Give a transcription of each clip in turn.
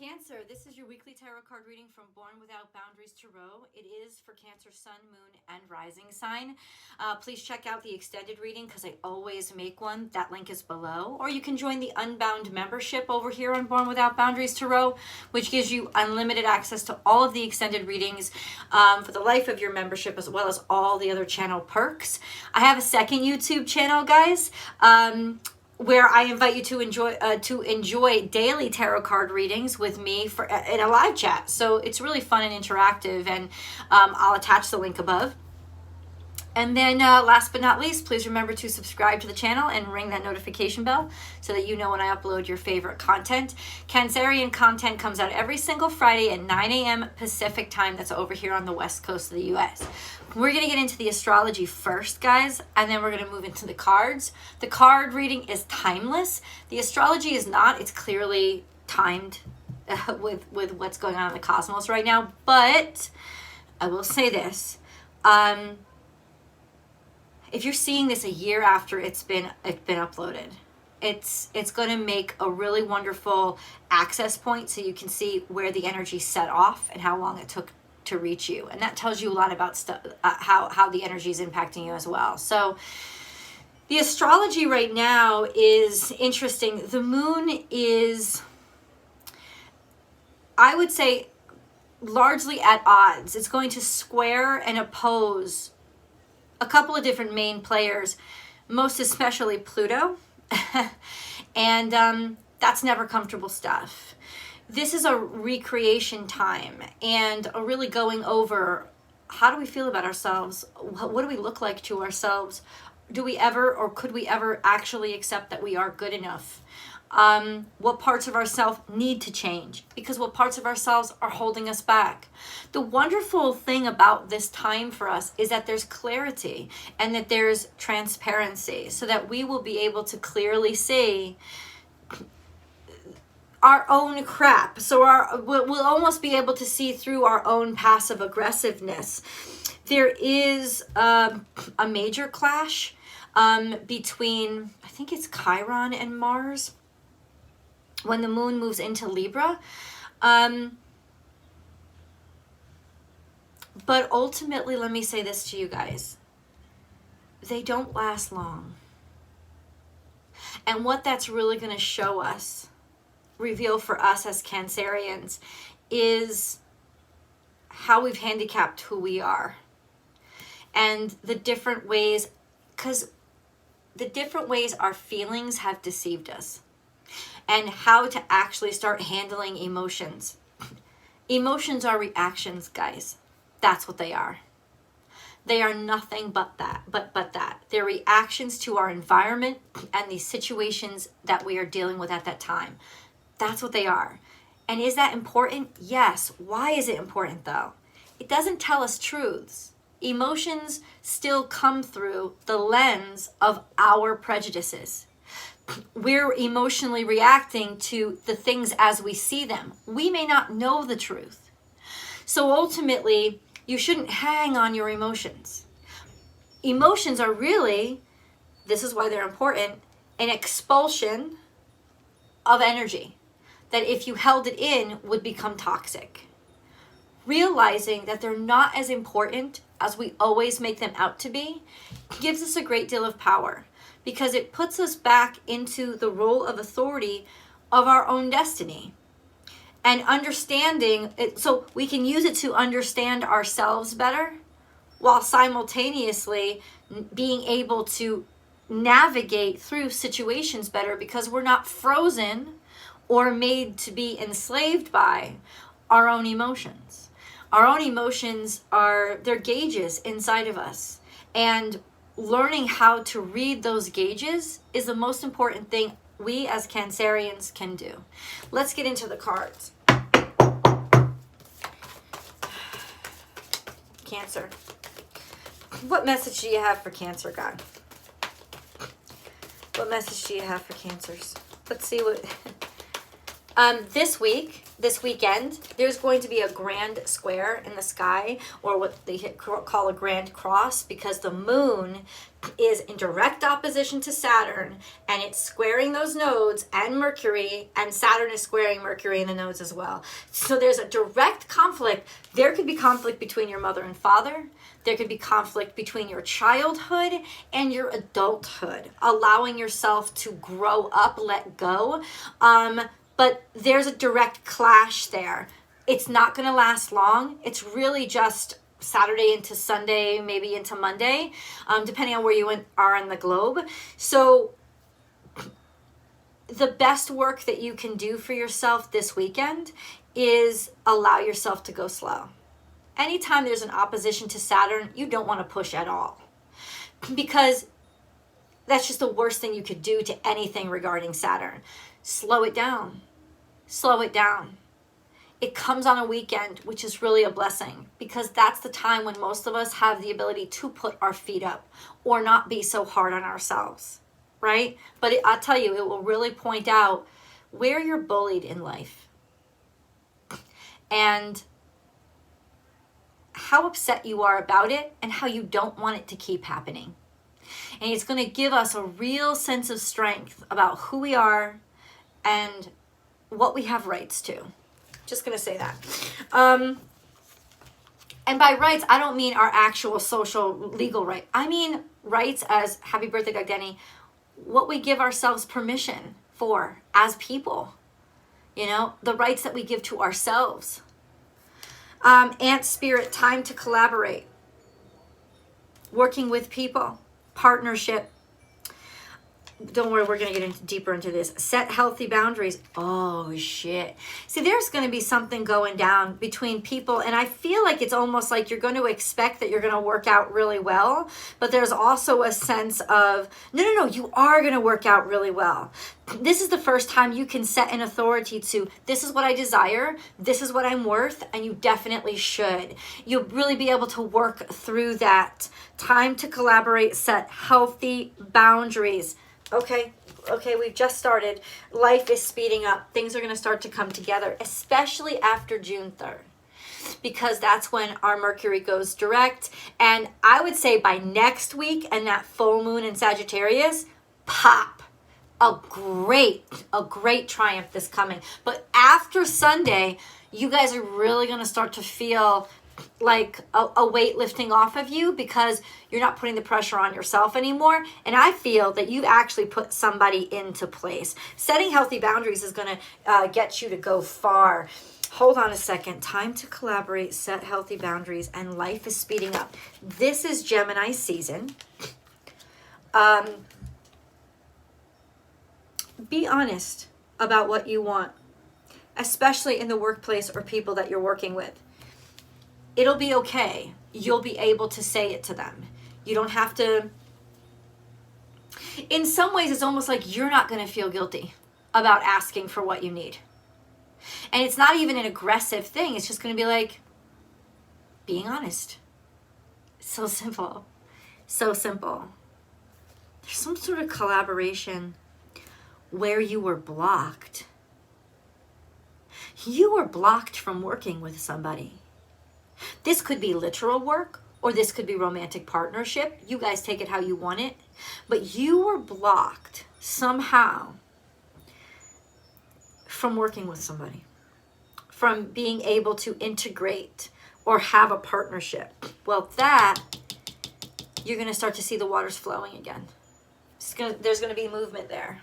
Cancer, this is your weekly tarot card reading from Born Without Boundaries Tarot. It is for Cancer sun, moon, and rising sign. Please check out the extended reading because I always make one. That link is below. Or you can join the Unbound membership over here on Born Without Boundaries Tarot, which gives you unlimited access to all of the extended readings for the life of your membership, as well as all the other channel perks. I have a second YouTube channel, guys, where I invite you to enjoy daily tarot card readings with me in a live chat. So it's really fun and interactive, and I'll attach the link above. And then last but not least, please remember to subscribe to the channel and ring that notification bell so that you know when I upload your favorite content. Cancerian content comes out every single Friday at 9 a.m. Pacific time. That's over here on the west coast of the U.S. We're going to get into the astrology first, guys, and then we're going to move into the cards. The card reading is timeless. The astrology is not. It's clearly timed with what's going on in the cosmos right now. But I will say this. If you're seeing this a year after it's been uploaded, it's going to make a really wonderful access point so you can see where the energy set off and how long it took to reach you. And that tells you a lot about how the energy is impacting you as well. So the astrology right now is interesting. The moon is, I would say, largely at odds. It's going to square and oppose a couple of different main players, most especially Pluto. And that's never comfortable stuff. This is a recreation time and a really going over, how do we feel about ourselves? What do we look like to ourselves? Do we ever, or could we ever actually accept that we are good enough? What parts of ourselves need to change? Because what parts of ourselves are holding us back? The wonderful thing about this time for us is that there's clarity and that there's transparency, so that we will be able to clearly see our own crap. So we'll almost be able to see through our own passive aggressiveness. There is a major clash between, I think it's Chiron and Mars, when the moon moves into Libra. But ultimately, let me say this to you guys. They don't last long. And what that's really going to show us, reveal for us as Cancerians, is how we've handicapped who we are. And the different ways, because the different ways our feelings have deceived us. And how to actually start handling emotions. Emotions are reactions, guys. That's what they are. They are nothing but that. But that. They're reactions to our environment and the situations that we are dealing with at that time. That's what they are. And is that important? Yes. Why is it important, though? It doesn't tell us truths. Emotions still come through the lens of our prejudices. We're emotionally reacting to the things as we see them. We may not know the truth. So ultimately, you shouldn't hang on your emotions. Emotions are really, this is why they're important, an expulsion of energy that if you held it in would become toxic. Realizing that they're not as important as we always make them out to be gives us a great deal of power, because it puts us back into the role of authority of our own destiny. And understanding it, so we can use it to understand ourselves better, while simultaneously being able to navigate through situations better, because we're not frozen or made to be enslaved by our own emotions. Our own emotions they're gauges inside of us. And learning how to read those gauges is the most important thing we as Cancerians can do. Let's get into the cards. Cancer. What message do you have for Cancer, God? What message do you have for Cancers? Let's see what... This weekend, there's going to be a grand square in the sky, or what they call a grand cross, because the moon is in direct opposition to Saturn, and it's squaring those nodes and Mercury, and Saturn is squaring Mercury in the nodes as well. So there's a direct conflict. There could be conflict between your mother and father. There could be conflict between your childhood and your adulthood, allowing yourself to grow up, let go. But there's a direct clash there. It's not going to last long. It's really just Saturday into Sunday, maybe into Monday, depending on where you are on the globe. So the best work that you can do for yourself this weekend is allow yourself to go slow. Anytime there's an opposition to Saturn, you don't want to push at all, because that's just the worst thing you could do to anything regarding Saturn. Slow it down. Slow it down. It comes on a weekend, which is really a blessing, because that's the time when most of us have the ability to put our feet up or not be so hard on ourselves, right? But I'll tell you, it will really point out where you're bullied in life and how upset you are about it and how you don't want it to keep happening. And it's going to give us a real sense of strength about who we are and what we have rights to. Just going to say that. And by rights, I don't mean our actual social legal right. I mean rights as, happy birthday, Doug Denny, what we give ourselves permission for as people. You know, the rights that we give to ourselves. Ant spirit, time to collaborate. Working with people. Partnership. Don't worry, we're going to get deeper into this. Set healthy boundaries. Oh, shit. See, there's going to be something going down between people, and I feel like it's almost like you're going to expect that you're going to work out really well, but there's also a sense of, no, you are going to work out really well. This is the first time you can set an authority to, this is what I desire, this is what I'm worth, and you definitely should. You'll really be able to work through that. Time to collaborate, set healthy boundaries. Okay, we've just started. Life is speeding up. Things are going to start to come together, especially after June 3rd, because that's when our Mercury goes direct. And I would say by next week and that full moon in Sagittarius, pop. A great triumph this coming. But after Sunday, you guys are really going to start to feel like a weight lifting off of you, because you're not putting the pressure on yourself anymore. And I feel that you actually put somebody into place. Setting healthy boundaries is going to get you to go far. Hold on a second. Time to collaborate, set healthy boundaries, and life is speeding up. This is Gemini season. Be honest about what you want, especially in the workplace or people that you're working with. It'll be okay. You'll be able to say it to them. You don't have to. In some ways, it's almost like you're not going to feel guilty about asking for what you need. And it's not even an aggressive thing. It's just going to be like being honest. So simple. So simple. There's some sort of collaboration where you were blocked. You were blocked from working with somebody. This could be literal work, or this could be romantic partnership. You guys take it how you want it. But you were blocked somehow from working with somebody, from being able to integrate or have a partnership. Well, that, you're going to start to see the waters flowing again. There's going to be movement there.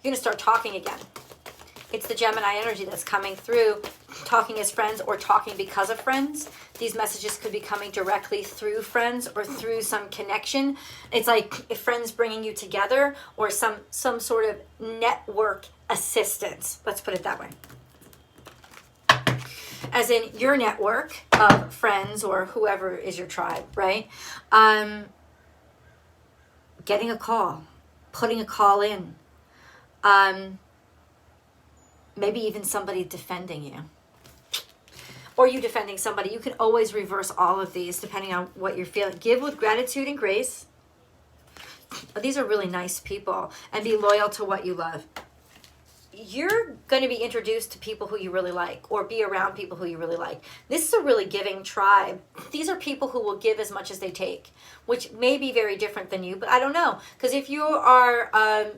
You're going to start talking again. It's the Gemini energy that's coming through, talking as friends or talking because of friends. These messages could be coming directly through friends or through some connection. It's like if friends bringing you together, or some sort of network assistance. Let's put it that way. As in your network of friends or whoever is your tribe, right? Getting a call, putting a call in. Maybe even somebody defending you, or you defending somebody. You can always reverse all of these depending on what you're feeling. Give with gratitude and grace. these are really nice people, and be loyal to what you love. You're going to be introduced to people who you really like, or be around people who you really like. This is a really giving tribe. These are people who will give as much as they take, which may be very different than you, but I don't know. Because if you are a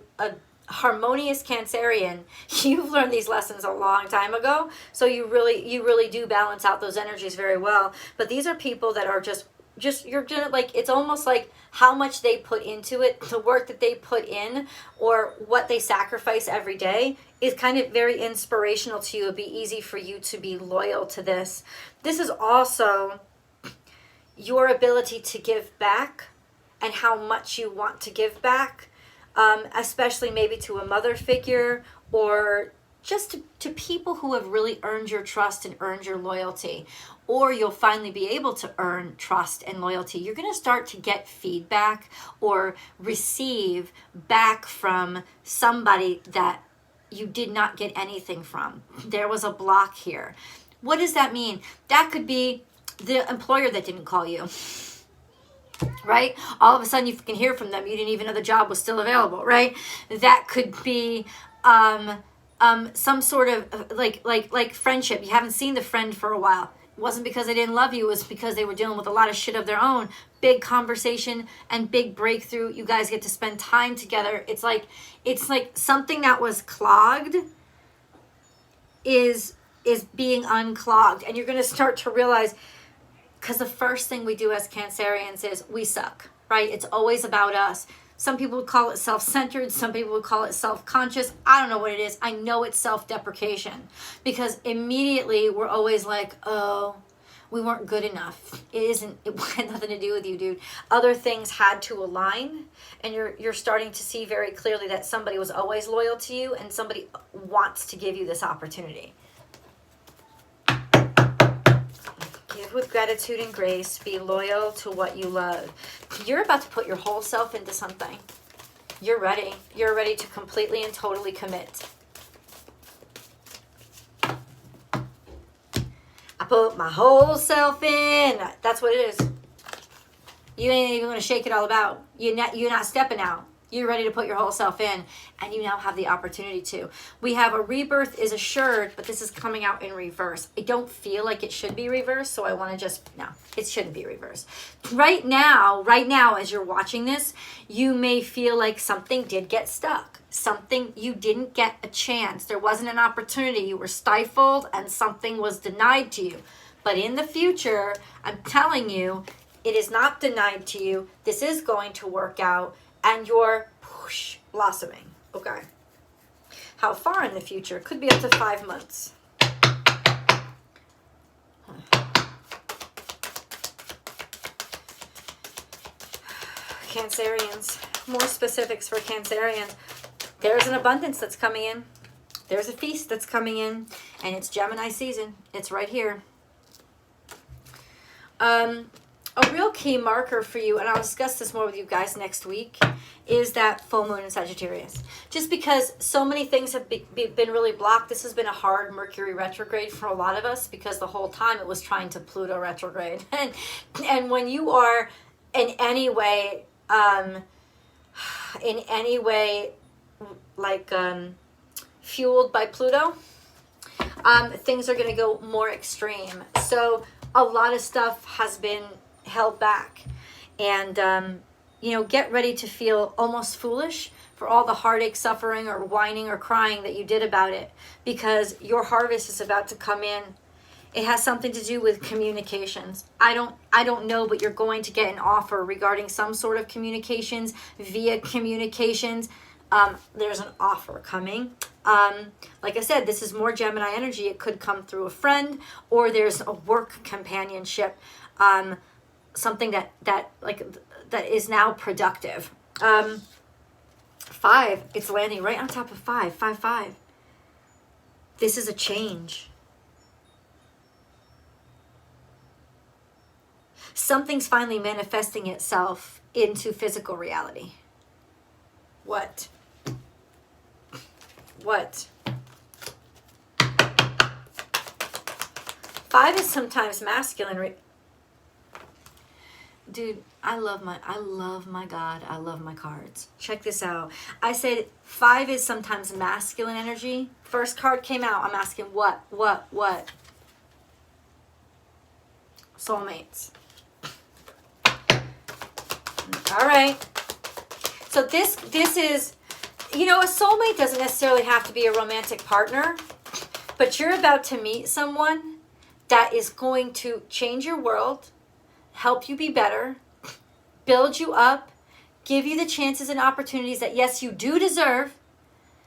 harmonious Cancerian, you've learned these lessons a long time ago, so you really do balance out those energies very well. But these are people that are just you're gonna, like, it's almost like how much they put into it, the work that they put in, or what they sacrifice every day is kind of very inspirational to you. It'd be easy for you to be loyal to this. This is also your ability to give back and how much you want to give back, especially maybe to a mother figure, or just to people who have really earned your trust and earned your loyalty. Or you'll finally be able to earn trust and loyalty. You're going to start to get feedback or receive back from somebody that you did not get anything from. There was a block here. What does that mean? That could be the employer that didn't call you, right? All of a sudden you can hear from them. You didn't even know the job was still available, right? That could be some sort of like friendship. You haven't seen the friend for a while. It wasn't because they didn't love you. It was because they were dealing with a lot of shit of their own. Big conversation and big breakthrough. You guys get to spend time together. It's like something that was clogged is being unclogged. And you're going to start to realize, because the first thing we do as Cancerians is we suck, right? It's always about us. Some people would call it self-centered. Some people would call it self-conscious. I don't know what it is. I know it's self-deprecation, because immediately we're always like, oh, we weren't good enough. It had nothing to do with you, dude. Other things had to align, and you're starting to see very clearly that somebody was always loyal to you, and somebody wants to give you this opportunity. Give with gratitude and grace. Be loyal to what you love. You're about to put your whole self into something. You're ready. You're ready to completely and totally commit. I put my whole self in. That's what it is. You ain't even going to shake it all about. You're not stepping out. You're ready to put your whole self in, and you now have the opportunity to. We have a rebirth is assured, but this is coming out in reverse. I don't feel like it should be reversed, so I want to no, it shouldn't be reversed. Right now, as you're watching this, you may feel like something did get stuck. Something, you didn't get a chance. There wasn't an opportunity. You were stifled, and something was denied to you. But in the future, I'm telling you, it is not denied to you. This is going to work out. And you're blossoming. Okay. How far in the future? Could be up to 5 months. Cancerians. More specifics for Cancerians. There's an abundance that's coming in. There's a feast that's coming in. And it's Gemini season. It's right here. A real key marker for you, and I'll discuss this more with you guys next week, is that full moon in Sagittarius. Just because so many things have been really blocked. This has been a hard Mercury retrograde for a lot of us, because the whole time it was trying to Pluto retrograde. And when you are in any way like fueled by Pluto, things are going to go more extreme. So a lot of stuff has been held back, and get ready to feel almost foolish for all the heartache, suffering, or whining or crying that you did about it, because your harvest is about to come in. It has something to do with communications. I don't know, but you're going to get an offer regarding some sort of communications, via communications. There's an offer coming. Like I said, this is more Gemini energy. It could come through a friend, or there's a work companionship, something that is now productive. 5, it's landing right on top of 5. 5. This is a change. Something's finally manifesting itself into physical reality. What? 5 is sometimes masculine. Dude, I love my God. I love my cards. Check this out. I said 5 is sometimes masculine energy. First card came out. I'm asking what? Soulmates. All right. So this is, you know, a soulmate doesn't necessarily have to be a romantic partner, but you're about to meet someone that is going to change your world, help you be better, build you up, give you the chances and opportunities that, yes, you do deserve.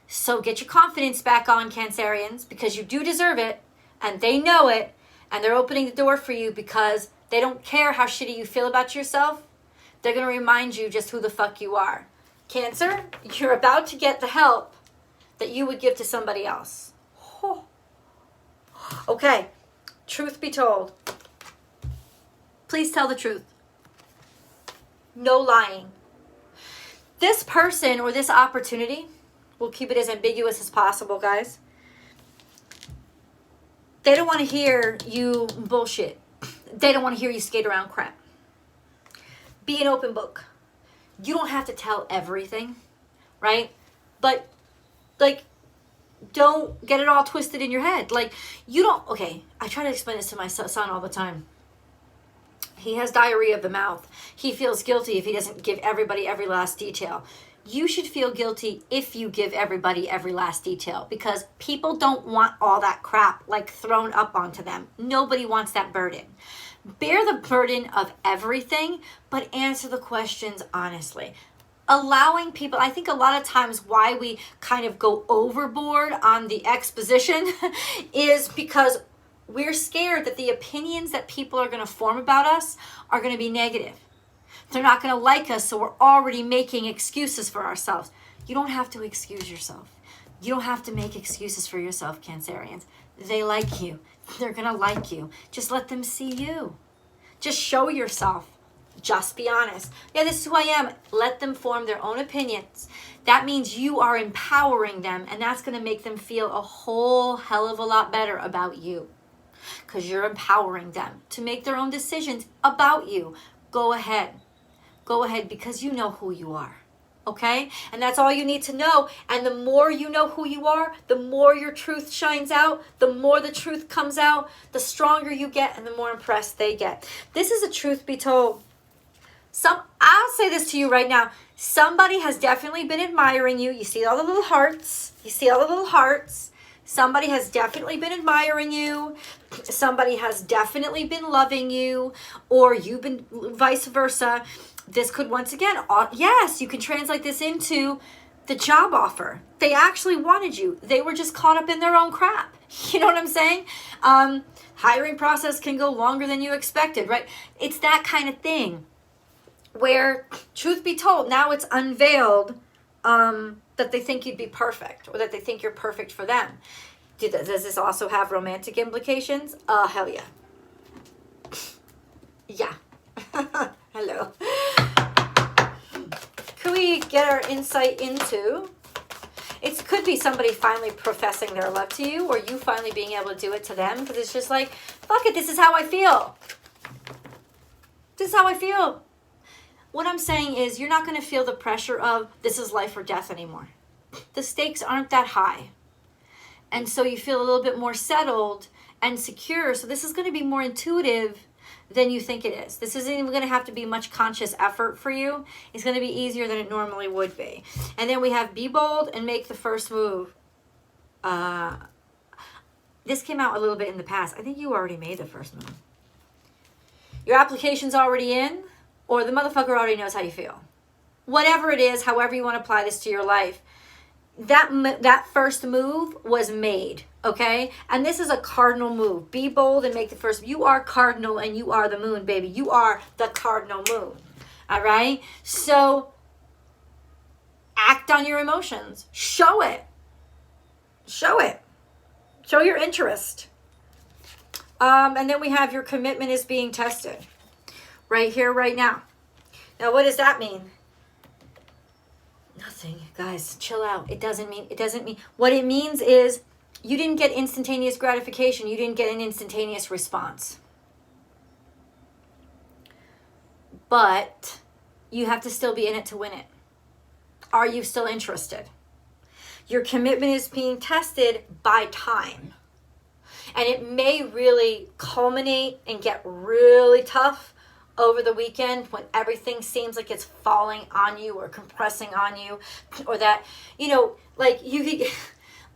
So get your confidence back on, Cancerians, because you do deserve it, and they know it, and they're opening the door for you because they don't care how shitty you feel about yourself. They're going to remind you just who the fuck you are. Cancer, you're about to get the help that you would give to somebody else. Oh. Okay, truth be told, please tell the truth. No lying. This person or this opportunity, we'll keep it as ambiguous as possible, guys. They don't want to hear you bullshit. They don't want to hear you skate around crap. Be an open book. You don't have to tell everything, right? But, like, don't get it all twisted in your head. Like, you don't, okay, I try to explain this to my son all the time. He has diarrhea of the mouth. He feels guilty if he doesn't give everybody every last detail. You should feel guilty if you give everybody every last detail, because people don't want all that crap like thrown up onto them. Nobody wants that burden. Bear the burden of everything, but answer the questions honestly. Allowing people, I think a lot of times why we kind of go overboard on the exposition is because we're scared that the opinions that people are going to form about us are going to be negative. They're not going to like us, so we're already making excuses for ourselves. You don't have to excuse yourself. You don't have to make excuses for yourself, Cancerians. They like you. They're going to like you. Just let them see you. Just show yourself. Just be honest. Yeah, this is who I am. Let them form their own opinions. That means you are empowering them, and that's going to make them feel a whole hell of a lot better about you, because you're empowering them to make their own decisions about you. Go ahead. Go ahead, because you know who you are. Okay? And that's all you need to know. And the more you know who you are, the more your truth shines out, the more the truth comes out, the stronger you get, and the more impressed they get. This is a truth be told. I'll say this to you right now. Somebody has definitely been admiring you. You see all the little hearts. Somebody has definitely been admiring you. Somebody has definitely been loving you, or you've been vice versa. This could once again, yes, you can translate this into the job offer. They actually wanted you. They were just caught up in their own crap. You know what I'm saying? Hiring process can go longer than you expected, right? It's that kind of thing where, truth be told, now it's unveiled that they think you'd be perfect, or that they think you're perfect for them. Does this also have romantic implications? Hell yeah. Yeah. Hello. Could we get our insight into, it could be somebody finally professing their love to you, or you finally being able to do it to them, because it's just like, fuck it, this is how I feel. This is how I feel. What I'm saying is, you're not going to feel the pressure of this is life or death anymore. The stakes aren't that high. And so you feel a little bit more settled and secure. So this is going to be more intuitive than you think it is. This isn't even going to have to be much conscious effort for you. It's going to be easier than it normally would be. And then we have be bold and make the first move. This came out a little bit in the past. I think you already made the first move. Your application's already in, or the motherfucker already knows how you feel. Whatever it is, however you want to apply this to your life, that first move was made, okay? And this is a cardinal move. Be bold and make the first. You are cardinal, and you are the moon, baby. You are the cardinal moon, all right? So act on your emotions. Show it. Show it. Show your interest. And then we have your commitment is being tested right here, right now. Now, what does that mean? Nothing, guys, chill out. It doesn't mean, what it means is you didn't get instantaneous gratification. You didn't get an instantaneous response. but you have to still be in it to win it. Are you still interested? Your commitment is being tested by time. And it may really culminate and get really tough over the weekend when everything seems like it's falling on you or compressing on you, or that, you know, like you could,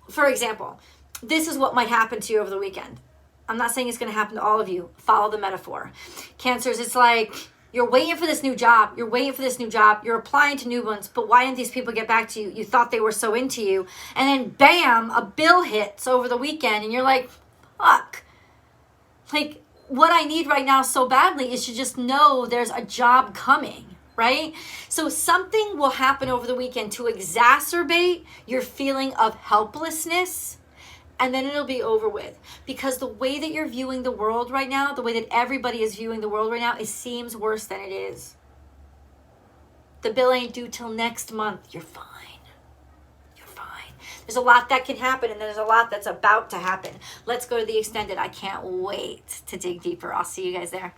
for example, this is what might happen to you over the weekend. I'm not saying it's going to happen to all of you. Follow the metaphor. Cancers, it's like you're waiting for this new job. You're waiting for this new job. You're applying to new ones. But why didn't these people get back to you? You thought they were so into you. And then bam, a bill hits over the weekend. And you're like, fuck. Like, what I need right now so badly is to just know there's a job coming, right? So something will happen over the weekend to exacerbate your feeling of helplessness, and then it'll be over with. Because the way that you're viewing the world right now, the way that everybody is viewing the world right now, it seems worse than it is. The bill ain't due till next month. You're fine. You're fine. There's a lot that can happen, and there's a lot that's about to happen. Let's go to the extended. I can't wait to dig deeper. I'll see you guys there.